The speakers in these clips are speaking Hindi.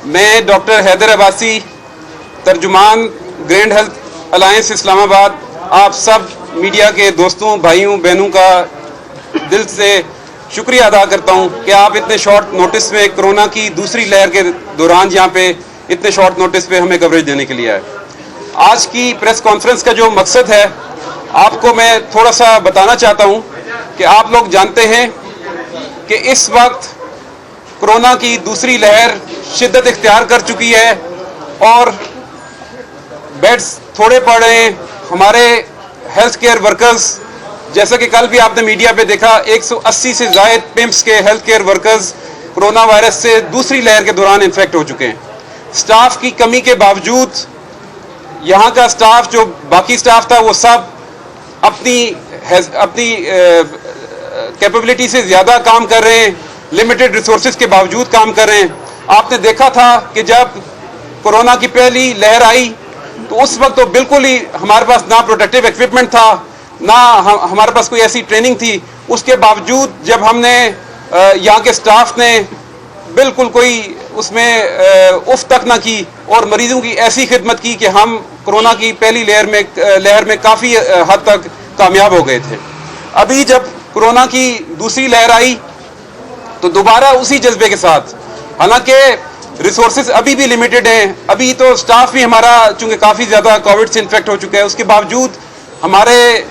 मैं डॉक्टर हैदर अब्बासी, तर्जुमान ग्रैंड हेल्थ अलायंस इस्लामाबाद, आप सब मीडिया के दोस्तों, भाइयों, बहनों का दिल से शुक्रिया अदा करता हूं कि आप इतने शॉर्ट नोटिस में कोरोना की दूसरी लहर के दौरान यहाँ पे इतने शॉर्ट नोटिस पे हमें कवरेज देने के लिए आए। आज की प्रेस कॉन्फ्रेंस का जो मकसद है, आपको मैं थोड़ा सा बताना चाहता हूं कि आप लोग जानते हैं कि इस वक्त कोरोना की दूसरी लहर शिद्दत इख्तियार कर चुकी है और बेड्स थोड़े पड़ रहे हैं। हमारे हेल्थ केयर वर्कर्स, जैसा कि कल भी आपने मीडिया पे देखा, 180 से ज़ायद पिम्स के health care workers corona virus से दूसरी लहर के दौरान इन्फेक्ट हो चुके हैं। स्टाफ की कमी के बावजूद यहाँ का स्टाफ, जो बाकी स्टाफ था, वो सब अपनी कैपेबिलिटी से ज़्यादा काम कर रहे हैं, लिमिटेड रिसोर्सेज के बावजूद काम कर रहे हैं। आपने देखा था कि जब कोरोना की पहली लहर आई तो उस वक्त तो बिल्कुल ही हमारे पास ना प्रोटेक्टिव इक्विपमेंट था, ना हमारे पास कोई ऐसी ट्रेनिंग थी। उसके बावजूद जब हमने यहाँ के स्टाफ ने बिल्कुल कोई उसमें उफ तक ना की और मरीजों की ऐसी खिदमत की कि हम कोरोना की पहली लहर में काफ़ी हद तक कामयाब हो गए थे। अभी जब कोरोना की दूसरी लहर आई तो दोबारा उसी जज्बे के साथ, हालांकि रिसोर्सेज अभी भी लिमिटेड हैं, अभी तो स्टाफ भी हमारा चूंकि काफ़ी ज़्यादा कोविड से इन्फेक्ट हो चुका है, उसके बावजूद हमारे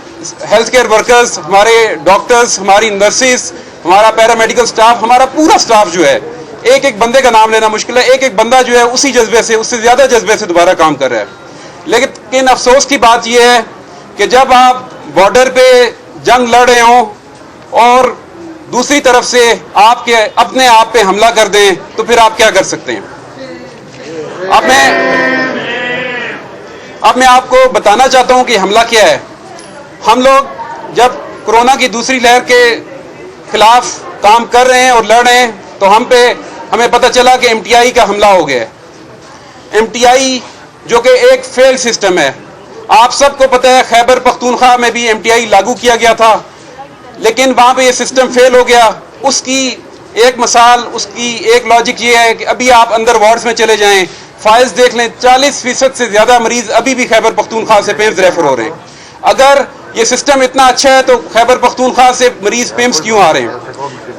हेल्थ केयर वर्कर्स, हमारे डॉक्टर्स, हमारी नर्सेस, हमारा पैरामेडिकल स्टाफ, हमारा पूरा स्टाफ जो है, एक एक बंदे का नाम लेना मुश्किल है, एक एक बंदा जो है उसी जज्बे से, उससे ज़्यादा जज्बे से दोबारा काम कर रहा है। लेकिन अफसोस की बात यह है कि जब आप बॉर्डर पे जंग लड़ रहे हों और दूसरी तरफ से आपके अपने आप पे हमला कर दें तो फिर आप क्या कर सकते हैं। अब मैं आपको बताना चाहता हूं कि हमला क्या है। हम लोग जब कोरोना की दूसरी लहर के खिलाफ काम कर रहे हैं और लड़ रहे हैं तो हमें पता चला कि एमटीआई का हमला हो गया है। एमटीआई जो कि एक फेल सिस्टम है, आप सबको पता है, खैबर पख्तूनख्वा में भी एमटीआई लागू किया गया था, लेकिन वहाँ पे ये सिस्टम फेल हो गया। उसकी एक मिसाल, उसकी एक लॉजिक ये है कि अभी आप अंदर वार्ड्स में चले जाएं, फाइल्स देख लें, 40% से ज़्यादा मरीज अभी भी खैबर पख्तूनख्वा से पिम्स रेफर हो रहे हैं। अगर ये सिस्टम इतना अच्छा है तो खैबर पख्तूनख्वा से मरीज पिम्स क्यों आ रहे हैं।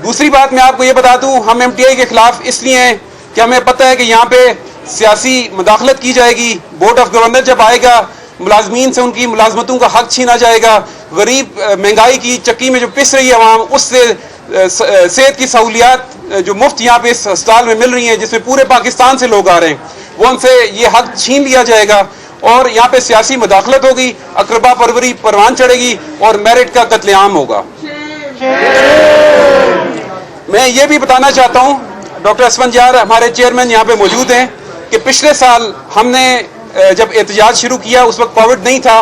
दूसरी बात मैं आपको ये बता दूँ, हम एमटीआई के खिलाफ इसलिए हैं कि हमें पता है कि यहाँ पे सियासी मुदाखलत की जाएगी। बोर्ड ऑफ गवर्नर जब आएगा, मुलाजमीन से उनकी मुलाजमतों का हक छीना जाएगा। गरीब, महंगाई की चक्की में जो पिस रही है आवाम, उससे सेहत की सहूलियात जो मुफ्त यहाँ पे इस अस्पताल में मिल रही हैं, जिसमें पूरे पाकिस्तान से लोग आ रहे हैं, वो उनसे ये हक छीन लिया जाएगा और यहाँ पे सियासी मुदाखलत होगी, अकरबा परवरी परवान चढ़ेगी और मेरिट का कत्लेआम होगा। मैं ये भी बताना चाहता हूँ, डॉक्टर असफंजान हमारे चेयरमैन यहाँ पे मौजूद हैं, कि पिछले साल हमने जब एहतजाज शुरू किया, उस वक्त कोविड नहीं था,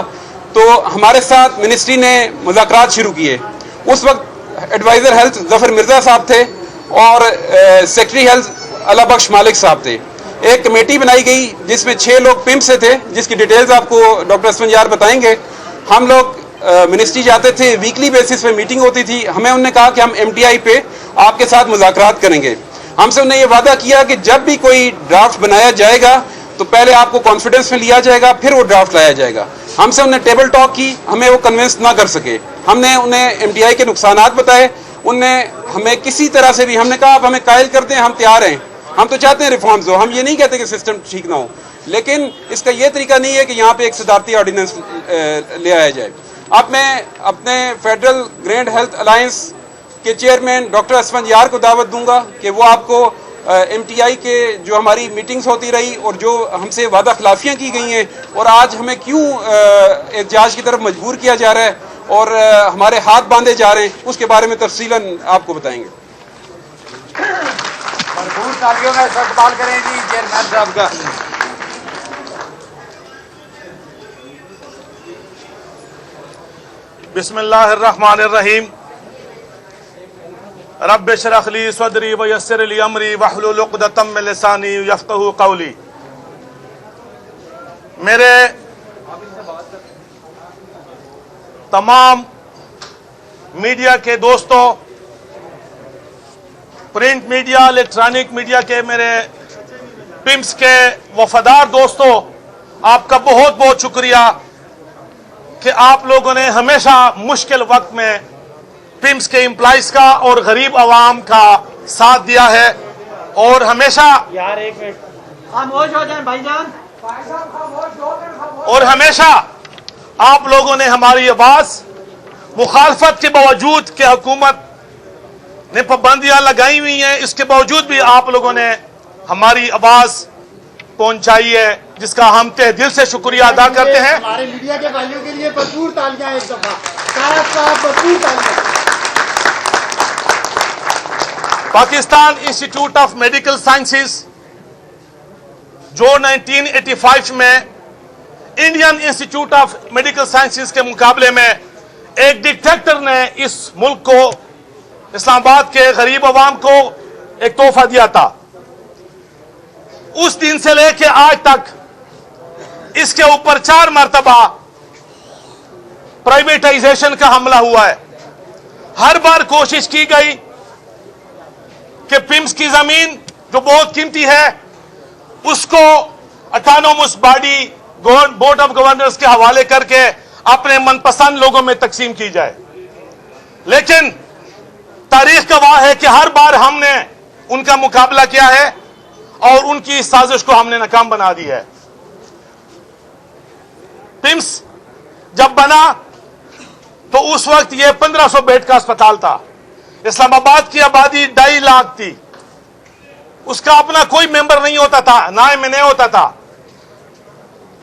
तो हमारे साथ मिनिस्ट्री ने मुज़ाकरात शुरू किए। उस वक्त एडवाइज़र हेल्थ जफ़र मिर्ज़ा साहब थे और सेक्रेटरी हेल्थ अला बख्श मालिक साहब थे। एक कमेटी बनाई गई जिसमें 6 लोग पिम्प से थे, जिसकी डिटेल्स आपको डॉक्टर असफंजान बताएंगे। हम लोग मिनिस्ट्री जाते थे, वीकली बेसिस पे मीटिंग होती थी। हमें उन्होंने कहा कि हम एमटीआई पे आपके साथ मुज़ाकरात करेंगे। हमसे उन्होंने ये वादा किया कि जब भी कोई ड्राफ्ट बनाया जाएगा तो पहले आपको कॉन्फिडेंस में लिया जाएगा, फिर वो ड्राफ्ट लाया जाएगा। हमसे उन्हें टेबल टॉक की, हमें वो कन्विंस ना कर सके। हमने उन्हें एमटीआई के नुकसानात बताए, उनने हमें किसी तरह से भी, हमने कहा आप हमें कायल कर दें, हम तैयार हैं, हम तो चाहते हैं रिफॉर्म्स हो, हम ये नहीं कहते कि सिस्टम ठीक ना हो, लेकिन इसका ये तरीका नहीं है कि यहाँ पे एक सदारती ऑर्डिनेंस ले आया जाए। अब मैं अपने फेडरल ग्रैंड हेल्थ अलायंस के चेयरमैन डॉक्टर असफंजान को दावत दूंगा कि वो आपको एमटीआई के जो हमारी मीटिंग्स होती रही और जो हमसे वादा खिलाफियाँ की गई हैं और आज हमें क्यों एहतजाज की तरफ मजबूर किया जा रहा है और हमारे हाथ बांधे जा रहे हैं, उसके बारे में तफसीलन आपको बताएंगे। भरपूर तालियों में इस्तकबाल करें जी चेयरमैन साहब का। बिस्मिल्लाहिर्रहमानिर्रहीम। रब्बि इश्रह ली सदरी व यस्सिर ली अमरी वहलुल उक़दतम मिन लिसानी यफ़क़हू क़ौली। मेरे तमाम मीडिया के दोस्तों, प्रिंट मीडिया, इलेक्ट्रॉनिक मीडिया के मेरे पिम्स के वफादार दोस्तों, आपका बहुत बहुत शुक्रिया कि आप लोगों ने हमेशा मुश्किल वक्त में पिम्स के एम्प्लॉइज का और गरीब आवाम का साथ दिया है और हमेशा यार एक मिनट खामोश हो जाए भाईजान। और हमेशा आप लोगों ने हमारी आवाज मुखालफत के बावजूद कि हुकूमत ने पाबंदियां लगाई हुई हैं, इसके बावजूद भी आप लोगों ने हमारी आवाज पहुंचाई है, जिसका हम तहे दिल से शुक्रिया अदा करते हैं। हमारे मीडिया के भाइयों के लिए भरपूर तालियां एक दफा। साहब भरपूर तालियां। Pakistan institute of medical sciences जो 1985 में Indian institute of medical sciences के मुकाबले में एक डिक्टेटर ने इस मुल्क को, इस्लामाबाद के गरीब आवाम को एक तोहफा दिया था, उस दिन से लेकर आज तक इसके ऊपर 4 मरतबा प्राइवेटाइजेशन का हमला हुआ है। हर बार कोशिश की गई कि पिम्स की जमीन जो बहुत कीमती है उसको autonomous body board of governors के हवाले करके अपने मनपसंद लोगों में तकसीम की जाए, लेकिन तारीख गवाह है कि हर बार हमने उनका मुकाबला किया है और उनकी इस साजिश को हमने नाकाम बना दी है। पिम्स जब बना तो उस वक्त यह 1500 बेड का अस्पताल था। इस्लामाबाद की आबादी 2.5 लाख थी। उसका अपना कोई मेंबर नहीं होता था, ना एमएनए होता था,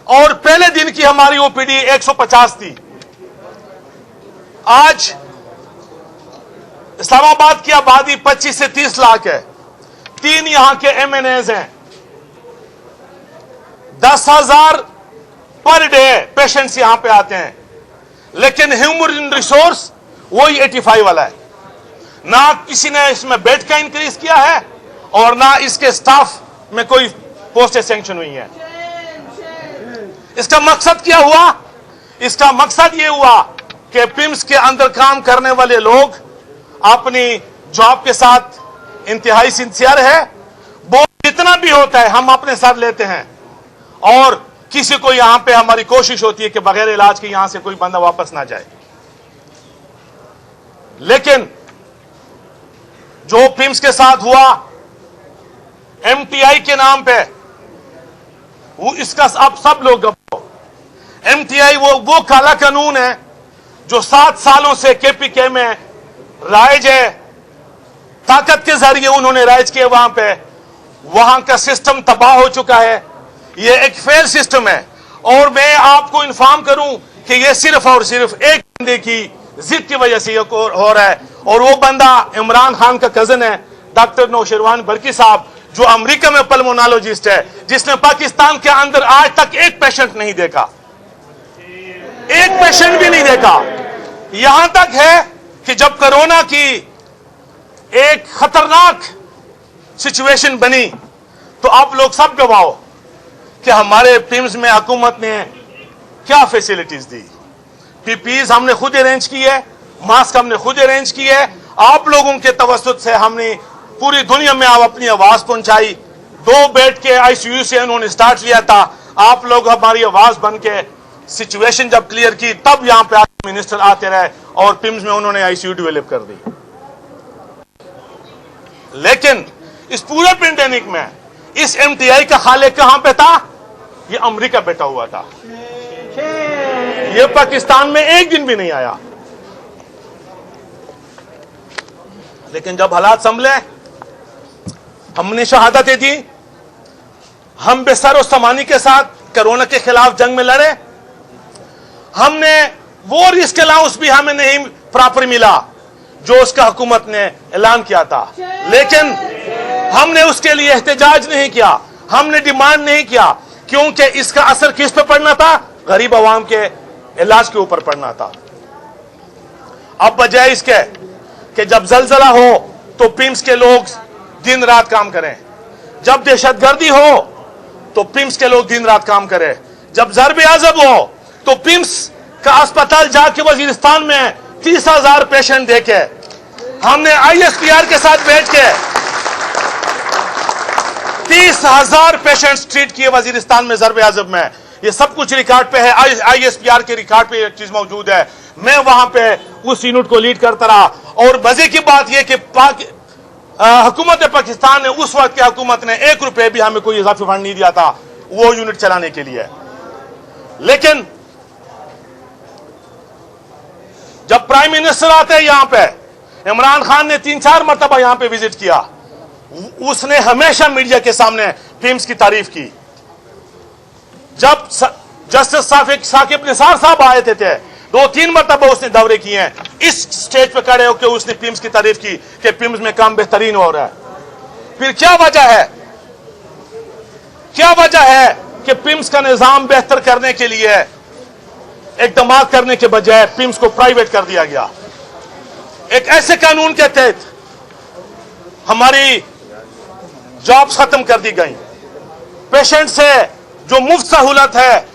और पहले दिन की हमारी ओपीडी 150 थी। आज इस्लामाबाद की आबादी 25 से 30 लाख है। 3 यहां के एमएनएज हैं। 10,000 पर डे पेशेंट्स यहां पे आते हैं, लेकिन ह्यूमन रिसोर्स वही 85 वाला है। ना किसी ने इसमें बेड का इंक्रीज किया है और ना इसके स्टाफ में कोई पोस्टें सैंक्शन हुई है। इसका मकसद क्या हुआ? इसका मकसद यह हुआ कि पिम्स के अंदर काम करने वाले लोग अपनी जॉब के साथ इंतहाई सिंसियर है। वो जितना भी होता है हम अपने साथ लेते हैं और किसी को यहां पे हमारी कोशिश होती है कि बगैर इलाज के यहां से कोई बंदा वापस ना जाए। लेकिन जो पिम्स के साथ हुआ एमटीआई के नाम पे, वो इसका अब सब लोग एमटीआई वो काला कानून है जो 7 सालों से केपीके में राइज है। ताकत के जरिए उन्होंने राइज किए वहां पे। वहां का सिस्टम तबाह हो चुका है। यह एक फेल सिस्टम है और मैं आपको इन्फॉर्म करूं कि यह सिर्फ और सिर्फ एक बंदे की जिद की वजह से यह हो रहा है, और वो बंदा इमरान खान का कजन है, डॉक्टर नौशरवान बरकी साहब, जो अमेरिका में पल्मोनोलॉजिस्ट है, जिसने पाकिस्तान के अंदर आज तक एक पेशेंट नहीं देखा, एक पेशेंट भी नहीं देखा। यहां तक है कि जब कोरोना की एक खतरनाक सिचुएशन बनी तो आप लोग सब गवाह कि हमारे पिम्स में हुकूमत ने क्या फैसिलिटीज दी। पीपीईज हमने खुद अरेंज की है, मास्क हमने खुद अरेंज की है। आप लोगों के तवस्सुत से हमने पूरी दुनिया में आप अपनी आवाज पहुंचाई। 2 बेड के आईसीयू से उन्होंने स्टार्ट लिया था। आप लोग हमारी आवाज बन के सिचुएशन जब क्लियर की तब यहां पे मिनिस्टर आते रहे और पिम्स में उन्होंने आईसीयू डेवलप कर दी। लेकिन इस पूरे पेंडेमिक में इस एमटीआई का खालिक कहां पे था? ये अमेरिका बैठा हुआ था। ये पाकिस्तान में एक दिन भी नहीं आया। लेकिन जब हालात संभले, हमने शहादतें दी, हम बेसर सामानी के साथ कोरोना के खिलाफ जंग में लड़े। हमने वो रिस्क अलाउंस भी हमें नहीं प्रॉपर मिला जो उसका हुकूमत ने ऐलान किया था, लेकिन हमने उसके लिए एहतजाज नहीं किया, हमने डिमांड नहीं किया, क्योंकि इसका असर किस पे पड़ना था? गरीब आवाम के इलाज के ऊपर पड़ना था। अब बजाय इसके कि जब जलजला हो तो पिम्स के लोग दिन रात काम करें, जब दहशतगर्दी हो तो पिम्स के लोग दिन रात काम करें, जब ज़र्ब आज़ब हो तो पिम्स का अस्पताल जाके वजीरिस्तान में 30,000 पेशेंट देखे। हमने आईएसपीआर के साथ बैठ के 30,000 पेशेंट्स ट्रीट किए वजीरिस्तान में, ज़रब आज़म में। ये सब कुछ रिकॉर्ड पे है, ISPR के रिकॉर्ड पे एक चीज मौजूद है। मैं वहां पे उस यूनिट को लीड करता रहा। और मजे की बात यह कि हुकूमत पाकिस्तान ने, उस वक्त की हुकूमत ने 1 रुपए भी हमें कोई इजाफी फंड नहीं दिया था वो यूनिट चलाने के लिए। लेकिन जब प्राइम मिनिस्टर आते हैं यहां पे, इमरान खान ने 3-4 मरतबा यहां पे विजिट किया, उसने हमेशा मीडिया के सामने फिल्म्स की तारीफ की। जब जस्टिस साकिब निसार साहब आए थे 2-3 मरतबा उसने दौरे किए हैं, इस स्टेज पे खड़े होकर उसने फिल्म्स की तारीफ की कि फिल्म्स में काम बेहतरीन हो रहा है। फिर क्या वजह है, क्या वजह है कि फिल्म्स का निजाम बेहतर करने के लिए इकदाम करने के बजाय फिल्म्स को प्राइवेट कर दिया गया। एक ऐसे कानून के तहत हमारी जॉब्स खत्म कर दी गई, पेशेंट से जो मुफ्त सहूलत है,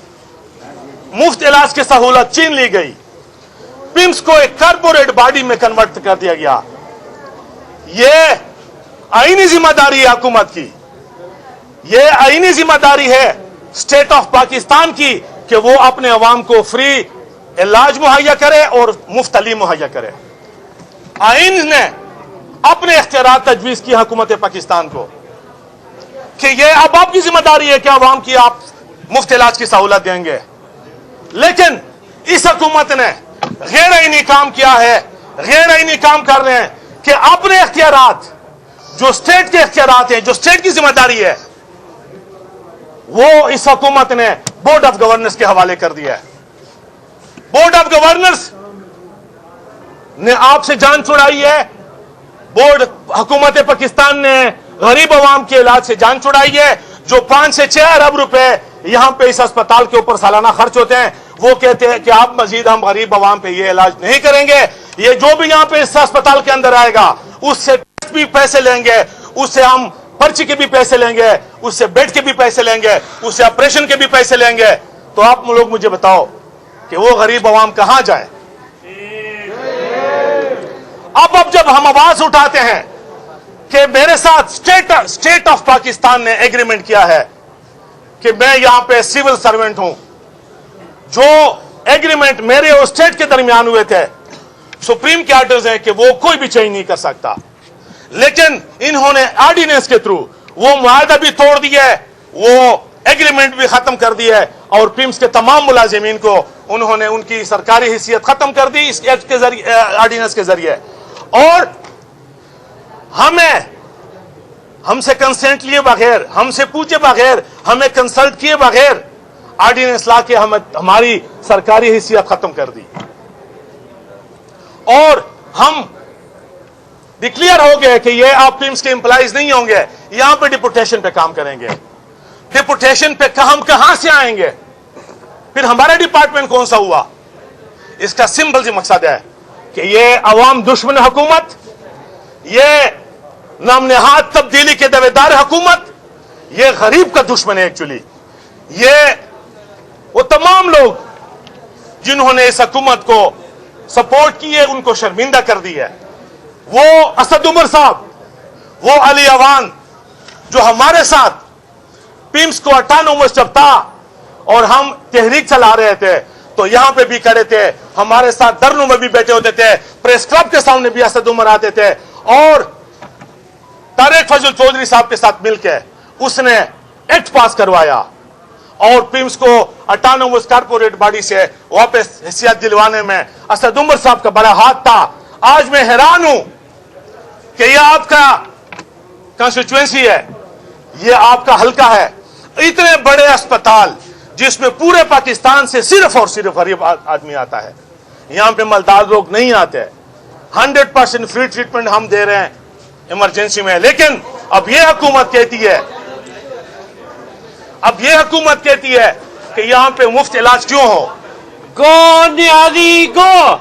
मुफ्त इलाज की सहूलत छीन ली गई, पिम्स को एक कॉर्पोरेट बॉडी में कन्वर्ट कर दिया गया। यह आईनी जिम्मेदारी है हुकूमत की, यह आईनी जिम्मेदारी है स्टेट ऑफ पाकिस्तान की कि वो अपने अवाम को फ्री इलाज मुहैया करे और मुफ्त तालीम मुहैया करे। आईन ने अपने इख्तियार तजवीज की हुकूमत पाकिस्तान को कि यह अब आपकी जिम्मेदारी है कि अवाम की आप मुफ्त इलाज की सहूलत देंगे। लेकिन इस हुकूमत ने गैर आईनी काम किया है, गैर आईनी काम कर रहे हैं कि अपने इख्तियारात, जो स्टेट के इख्तियारात हैं, जो स्टेट की जिम्मेदारी है, वो इस हुकूमत ने बोर्ड ऑफ गवर्नर्स के हवाले कर दिया है। बोर्ड ऑफ गवर्नर्स ने आपसे जान छुड़ाई है। बोर्ड हुकूमत पाकिस्तान ने गरीब अवाम के इलाज से जान छुड़ाई है। जो 5 से 6 अरब रुपए यहां पे इस अस्पताल के ऊपर सालाना खर्च होते हैं, वो कहते हैं कि आप मजीद हम गरीब अवाम पे ये इलाज नहीं करेंगे। ये जो भी यहां पे इस अस्पताल के अंदर आएगा उससे भी पैसे लेंगे, उससे हम पर्ची के भी पैसे लेंगे, उससे बेड के भी पैसे लेंगे, उससे ऑपरेशन के भी पैसे लेंगे। तो आप लोग मुझे बताओ कि वो गरीब अवाम कहां जाए। अब जब हम आवाज उठाते हैं कि मेरे साथ स्टेट ऑफ पाकिस्तान ने एग्रीमेंट किया है कि मैं यहां पे सिविल सर्वेंट हूं, जो एग्रीमेंट मेरे और स्टेट के दरमियान हुए थे, सुप्रीम के ऑर्डर्स हैं कि वो कोई भी चेंज नहीं कर सकता। लेकिन इन्होंने ऑर्डिनेंस के थ्रू वो मुआहदा भी तोड़ दिया है, वो एग्रीमेंट भी खत्म कर दिया है और पिम्स के तमाम मुलाजिमीन को उन्होंने उनकी सरकारी हैसियत खत्म कर दी इस एक्ट के जरिए, ऑर्डिनेंस के जरिए। और हमसे कंसेंट लिए बगैर, हमसे पूछे बगैर, हमें कंसल्ट किए बगैर ऑर्डिनेंस ला के हमारी सरकारी हैसियत खत्म कर दी। और हम डिक्लेयर हो गए कि ये आप पिम्स के एम्प्लॉइज नहीं होंगे, यहां पे डिपुटेशन पे काम करेंगे। डिपुटेशन पे हम कहां से आएंगे? फिर हमारा डिपार्टमेंट कौन सा हुआ? इसका सिंपल सी मकसद है कि ये अवाम दुश्मन हुकूमत, ये नामनहाद तब्दीली के दावेदार हुकूमत, ये गरीब का दुश्मन है। एक्चुअली ये वो तमाम लोग जिन्होंने इस हुकूमत को सपोर्ट किए, उनको शर्मिंदा कर दी है। वो असद उमर साहब, वो अली अवान जो हमारे साथ पिम्स को ऑटोनोमस जब था और हम तहरीक चला रहे थे तो यहां पे भी खड़े थे, हमारे साथ धरनों में भी बैठे होते थे, प्रेस क्लब के सामने भी असद उमर आते थे और तारिक फजल चौधरी साहब के साथ मिलकर उसने एक्ट पास करवाया और पिम्स को ऑटोनोमस कॉर्पोरेट बॉडी से वापस हैसियत दिलवाने में असद उमर साहब का बड़ा हाथ था। आज मैं हैरान हूं कि यह आपका कंस्टिट्यूएंसी है, यह आपका हल्का है। इतने बड़े अस्पताल जिसमें पूरे पाकिस्तान से सिर्फ और सिर्फ गरीब आदमी आता है, यहां पे मालदार लोग नहीं आते। 100% फ्री ट्रीटमेंट हम दे रहे हैं इमरजेंसी में। लेकिन अब यह हुकूमत कहती है कि यहां पे मुफ्त इलाज क्यों हो? गो न्याजी गो,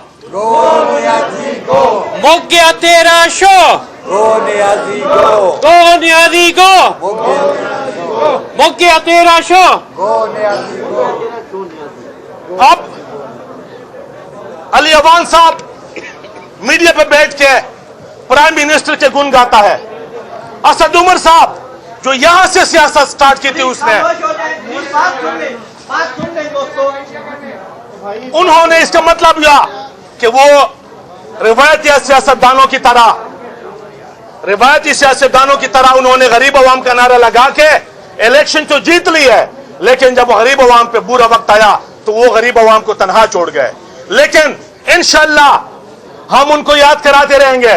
मुक गया तेरा शो, गो न्याजी गो, मुक गया तेरा शो। अब अली अवान साहब मीडिया पे बैठ के प्राइम मिनिस्टर के गुण गाता है। असद उमर साहब जो यहां से सियासत स्टार्ट की थी उसने, बात सुन लें दोस्तों। उन्होंने, इसका मतलब यह कि वो रिवायती सियासतदानों की तरह उन्होंने गरीब अवाम का नारा लगा के इलेक्शन तो जीत ली है, लेकिन जब गरीब अवाम पे बुरा वक्त आया तो वो गरीब अवाम को तनहा छोड़ गए। लेकिन इंशाअल्लाह हम उनको याद कराते रहेंगे,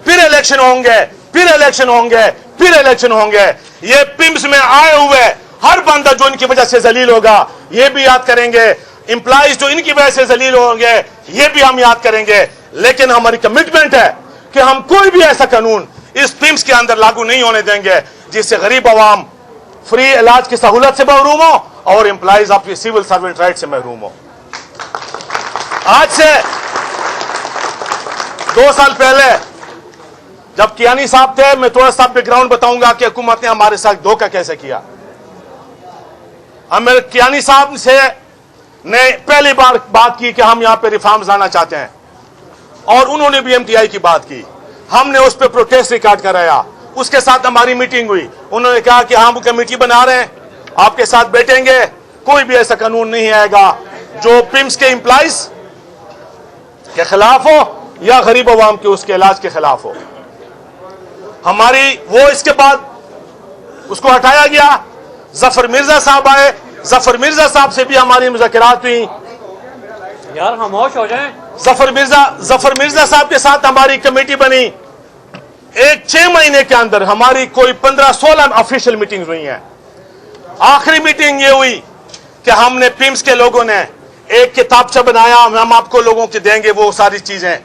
फिर इलेक्शन होंगे, फिर इलेक्शन होंगे, फिर इलेक्शन होंगे। ये पिम्स में आए हुए हर बंदा जो इनकी वजह से जलील होगा, ये भी याद करेंगे। इंप्लॉइज जो इनकी वजह से जलील होंगे, ये भी हम याद करेंगे। लेकिन हमारी कमिटमेंट है कि हम कोई भी ऐसा कानून इस पिम्स के अंदर लागू नहीं होने देंगे जिससे गरीब अवाम फ्री इलाज की सहूलत से महरूम हो और इंप्लॉइज अपनी सिविल सर्वेंट राइट से महरूम हो। आज से 2 साल पहले जब कियानी साहब थे, मैं थोड़ा सा बैकग्राउंड बताऊंगा कि हुकूमत ने हमारे साथ धोखा कैसे किया। हम कियानी साहब से ने पहली बार बात की कि हम यहां पे रिफॉर्म्स लाना चाहते हैं, और उन्होंने भी एमटीआई की बात की। हमने उस पर प्रोटेस्ट रिकॉर्ड कराया, उसके साथ हमारी मीटिंग हुई। उन्होंने कहा कि हम कमेटी बना रहे हैं, आपके साथ बैठेंगे, कोई भी ऐसा कानून नहीं आएगा जो पिम्स के एम्प्लॉइज के खिलाफ हो या गरीब अवाम के उसके इलाज के खिलाफ हो। हमारी वो, इसके बाद उसको हटाया गया। जफर मिर्जा साहब आए, जफर मिर्जा साहब से भी हमारी मुज़ाकरात हुई। यार खामोश हो जाएं। जफर मिर्जा साहब के साथ हमारी कमेटी बनी। 6 महीने के अंदर हमारी कोई 15-16 ऑफिशियल मीटिंग्स हुई हैं। आखिरी मीटिंग ये हुई कि हमने पिम्स के लोगों ने एक किताबचा बनाया, हम आपको लोगों के देंगे वो सारी चीजें।